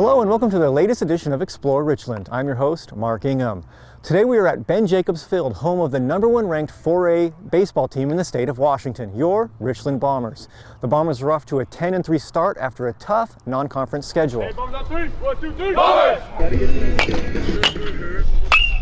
Hello and welcome to the latest edition of Explore Richland. I'm your host, Mark Ingham. Today we are at Ben Jacobs Field, home of the #1 ranked 4A baseball team in the state of Washington, your Richland Bombers. The Bombers are off to a 10-3 start after a tough non-conference schedule. Hey, Bombers on three. 1, 2, 3. Bombers!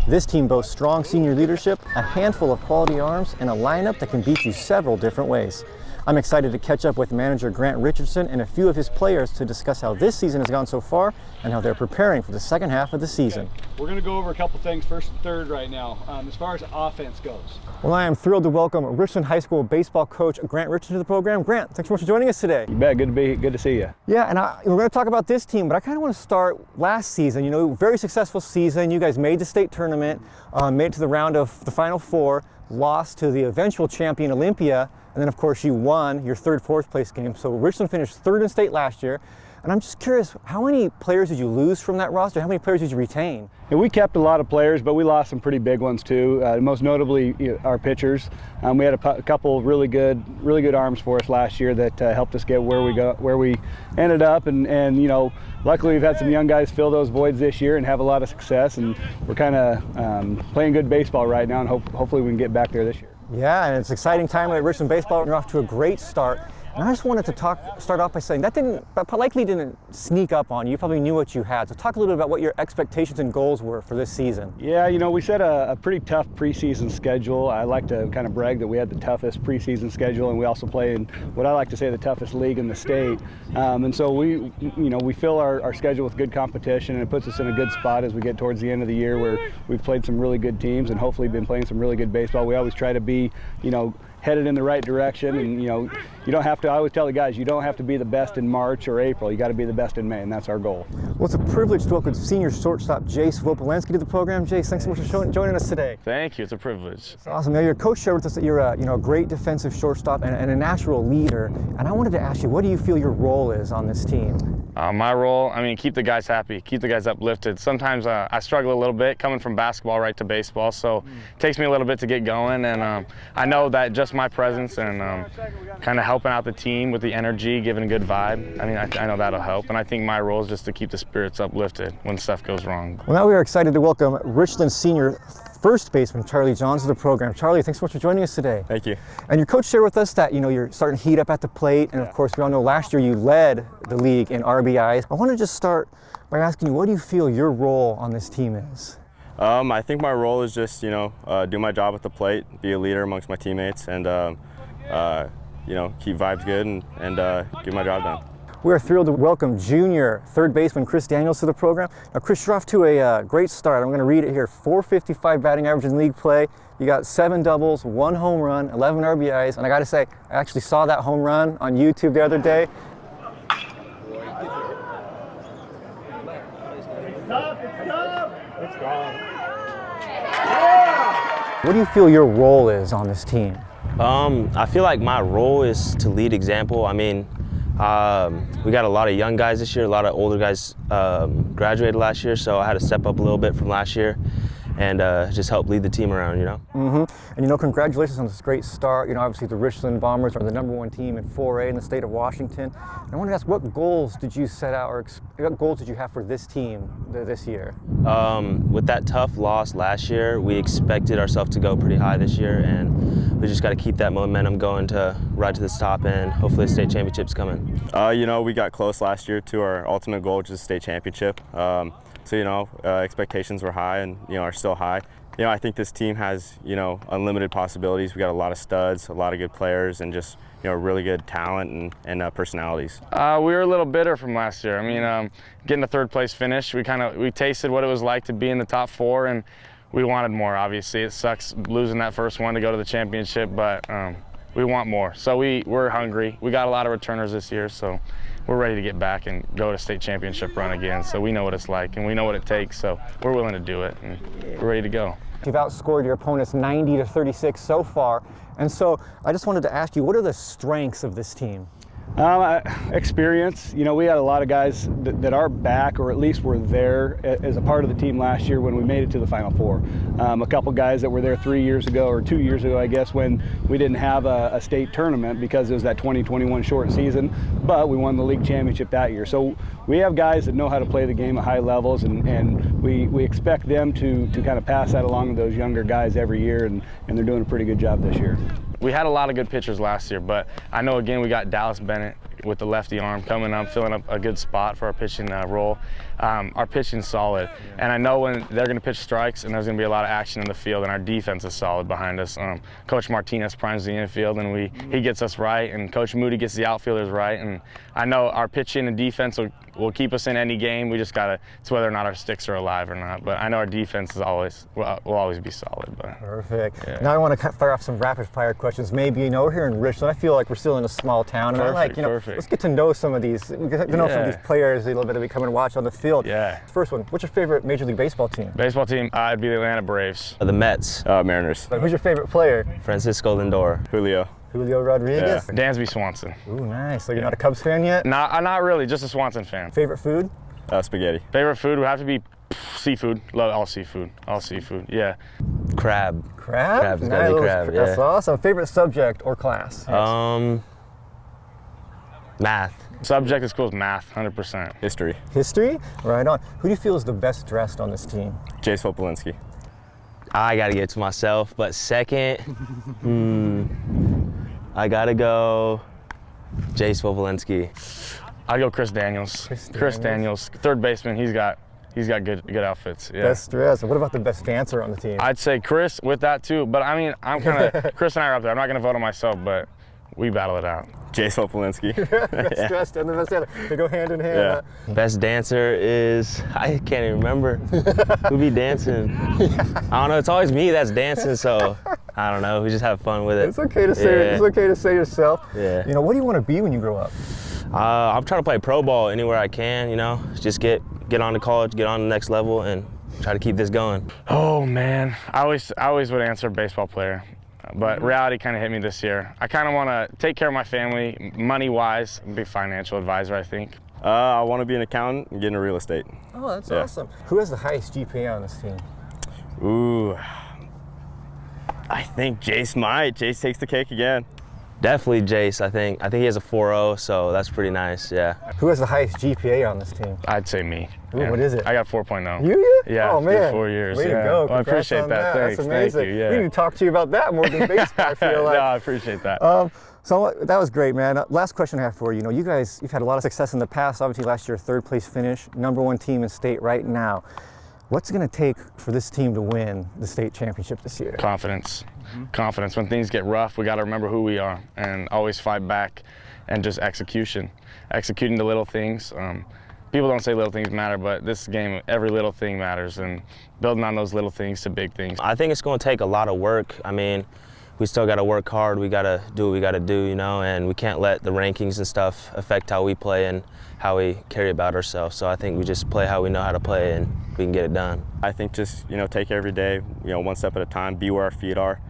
This team boasts strong senior leadership, a handful of quality arms, and a lineup that can beat you several different ways. I'm excited to catch up with manager Grant Richardson and a few of his players to discuss how this season has gone so far and how they're preparing for the second half of the season. Okay. We're going to go over a couple things, first and third right now, as far as offense goes. Well, I am thrilled to welcome Richland High School baseball coach Grant Richardson to the program. Grant, thanks so much for joining us today. You bet. Good to see you. Yeah, and we're going to talk about this team, but I kind of want to start last season. You know, very successful season. You guys made the state tournament, made it to the round of the Final Four, lost to the eventual champion Olympia, and then of course you won your fourth place game. So Richland finished third in state last year. And I'm just curious, how many players did you lose from that roster? How many players did you retain? And we kept a lot of players, but we lost some pretty big ones too. Most notably, our pitchers. We had a couple really good arms for us last year that helped us get where we ended up. And you know, luckily we've had some young guys fill those voids this year and have a lot of success. And we're kind of playing good baseball right now, and hopefully we can get back there this year. Yeah, and it's an exciting time at Richland baseball. You're off to a great start. And I just wanted to start off by saying that likely didn't sneak up on you. You probably knew what you had. So talk a little bit about what your expectations and goals were for this season. Yeah, you know, we set a pretty tough preseason schedule. I like to kind of brag that we had the toughest preseason schedule, and we also play in what I like to say the toughest league in the state. And so we fill our schedule with good competition, and it puts us in a good spot as we get towards the end of the year where we've played some really good teams and hopefully been playing some really good baseball. We always try to be, you know, headed in the right direction, and you know, you don't have to, I always tell the guys, you don't have to be the best in March or April, you got to be the best in May, and that's our goal. Well, it's a privilege to welcome senior shortstop Jace Vopolensky to the program. Jace, thanks so much for joining us today. Thank you, it's a privilege. It's awesome. Now, your coach shared with us that you're a great defensive shortstop and a natural leader, and I wanted to ask you, what do you feel your role is on this team? My role, I mean, keep the guys happy, keep the guys uplifted. Sometimes I struggle a little bit coming from basketball right to baseball, so it takes me a little bit to get going, and I know that just my presence and kind of helping out the team with the energy, giving a good vibe, I mean, I know that'll help, and I think my role is just to keep the spirits uplifted when stuff goes wrong. Well, now we are excited to welcome Richland senior first baseman Charlie Johns to the program. Charlie, thanks so much for joining us today. Thank you. And your coach shared with us that, you know, you're starting to heat up at the plate, and of course we all know last year you led the league in RBIs. I want to just start by asking you, what do you feel your role on this team is? I think my role is just, you know, do my job at the plate, be a leader amongst my teammates, and you know, keep vibes good and get my job done. We're thrilled to welcome junior third baseman Chris Daniels to the program. Now, Chris, you're off to a great start. I'm going to read it here. .455 batting average in league play. You got 7 doubles, 1 home run, 11 RBIs, and I got to say, I actually saw that home run on YouTube the other day. What do you feel your role is on this team? I feel like my role is to lead example. I mean, we got a lot of young guys this year, a lot of older guys graduated last year, so I had to step up a little bit from last year and just help lead the team around, you know. And you know, congratulations on this great start. You know, obviously the Richland Bombers are the #1 team in 4A in the state of Washington. And I wanted to ask, what goals did you set out, or what goals did you have for this team this year? With that tough loss last year, we expected ourselves to go pretty high this year, and we just got to keep that momentum going to ride to the top, and hopefully the state championship's coming. You know, we got close last year to our ultimate goal, which is the state championship. So, you know, expectations were high and, you know, are still high. You know, I think this team has, you know, unlimited possibilities. We got a lot of studs, a lot of good players, and just, you know, really good talent and personalities. We were a little bitter from last year. I mean, getting a third place finish, we tasted what it was like to be in the top 4, and we wanted more, obviously. It sucks losing that first one to go to the championship, but we want more. So we're hungry. We got a lot of returners this year, so we're ready to get back and go to state championship run again. So we know what it's like and we know what it takes, so we're willing to do it and we're ready to go. You've outscored your opponents 90-36 so far, and so I just wanted to ask you, what are the strengths of this team? Experience. You know, we had a lot of guys that are back, or at least were there as a part of the team last year when we made it to the Final Four. A couple guys that were there 3 years ago, or 2 years ago, I guess, when we didn't have a state tournament because it was that 2021 short season, but we won the league championship that year. So we have guys that know how to play the game at high levels, and we expect them to kind of pass that along to those younger guys every year, and they're doing a pretty good job this year. We had a lot of good pitchers last year, but I know again we got Dallas Bennett with the lefty arm coming up, filling up a good spot for our pitching role. Our pitching's solid, and I know when they're going to pitch strikes and there's going to be a lot of action in the field, and our defense is solid behind us. Coach Martinez primes the infield, and he gets us right, and Coach Moody gets the outfielders right, and I know our pitching and defense will keep us in any game. We just it's whether or not our sticks are alive or not. But I know our defense will always be solid. But perfect. Yeah. Now I want to fire off some rapid fire questions. Maybe, you know, we're here in Richland. I feel like we're still in a small town, and let's get to know some of these. Get to know some of these players a little bit as we come and watch on the field. Yeah. First one, what's your favorite Major League Baseball team? Baseball team, I'd be the Atlanta Braves. The Mets. Mariners. Who's your favorite player? Francisco Lindor. Julio. Julio Rodriguez? Yeah. Dansby Swanson. Ooh, nice. So you're not a Cubs fan yet? Not really, just a Swanson fan. Favorite food? Spaghetti. Favorite food would have to be seafood. Love all seafood. All seafood, yeah. Crab. Crab? Crab, it's gotta be crab, That's yeah. awesome. Favorite subject or class? Math. Subject as cool as math, 100%. History. History? Right on. Who do you feel is the best dressed on this team? Jace Popolinski. I gotta get to myself, but second, I gotta go Jace Popolinski. I'd go Chris Daniels. Chris Daniels, third baseman. He's got good outfits. Yeah. Best dressed. What about the best dancer on the team? I'd say Chris with that too. But I mean, I'm kind of Chris and I are up there. I'm not gonna vote on myself, but we battle it out. Jace Popolinski. Best dressed and the best dancer. They go hand in hand. Yeah. Best dancer is, I can't even remember. Who be dancing? I don't know, it's always me that's dancing, so I don't know, we just have fun with it. It's okay to say It's okay to say yourself. Yeah. You know, what do you want to be when you grow up? I'm trying to play pro ball anywhere I can, you know, just get on to college, get on the next level, and try to keep this going. Oh man, I always would answer baseball player. But reality kind of hit me this year. I kind of want to take care of my family, money-wise, be a financial advisor, I think. I want to be an accountant and get into real estate. Oh, that's awesome. Who has the highest GPA on this team? Ooh, I think Jace might. Jace takes the cake again. Definitely Jace, I think. I think he has a 4.0, so that's pretty nice, yeah. Who has the highest GPA on this team? I'd say me. Ooh, what is it? I got 4.0. You? Yeah, Oh, man. 4 years. Way to yeah. go. Well, I Congrats appreciate on that. Thanks. That's amazing. Thank you. Yeah. We need to talk to you about that more than baseball, I feel like. No, I appreciate that. So that was great, man. Last question I have for you. You know, you've had a lot of success in the past. Obviously, last year, third place finish, #1 team in state right now. What's it going to take for this team to win the state championship this year? Confidence. Confidence. When things get rough, we got to remember who we are and always fight back, and just execution. Executing the little things. People don't say little things matter, but this game, every little thing matters, and building on those little things to big things. I think it's going to take a lot of work. I mean, we still got to work hard. We got to do what we got to do, you know, and we can't let the rankings and stuff affect how we play and how we carry about ourselves. So I think we just play how we know how to play, and we can get it done. I think just, you know, take it every day, you know, one step at a time, be where our feet are,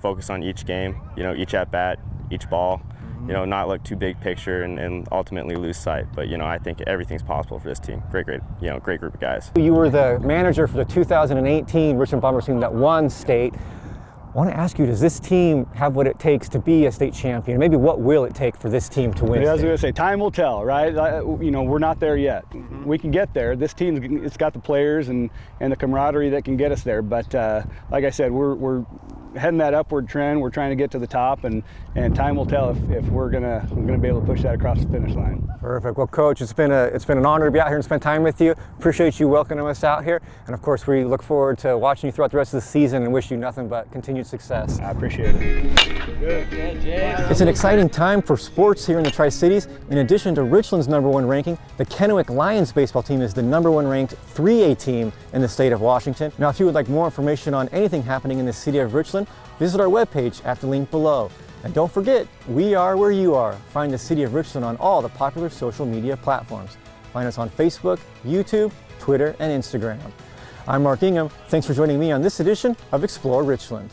focus on each game, you know, each at-bat, each ball, you know, not look too big picture and ultimately lose sight. But, you know, I think everything's possible for this team. Great group of guys. You were the manager for the 2018 Richland Bombers team that won state. I want to ask you, does this team have what it takes to be a state champion? Maybe what will it take for this team to win? Yeah, I was state? going to say, time will tell, right? You know, we're not there yet. We can get there. This team, it's got the players and the camaraderie that can get us there. But like I said, we're heading that upward trend. We're trying to get to the top, and time will tell if we're gonna be able to push that across the finish line. Perfect. Well, Coach, it's been an honor to be out here and spend time with you. Appreciate you welcoming us out here, and of course, we look forward to watching you throughout the rest of the season and wish you nothing but continued success. I appreciate it. It's an exciting time for sports here in the Tri-Cities. In addition to Richland's #1 ranking, the Kennewick Lions baseball team is the #1 ranked 3A team in the state of Washington. Now, if you would like more information on anything happening in the city of Richland, visit our webpage at the link below. And don't forget, we are where you are. Find the City of Richland on all the popular social media platforms. Find us on Facebook, YouTube, Twitter, and Instagram. I'm Mark Ingham. Thanks for joining me on this edition of Explore Richland.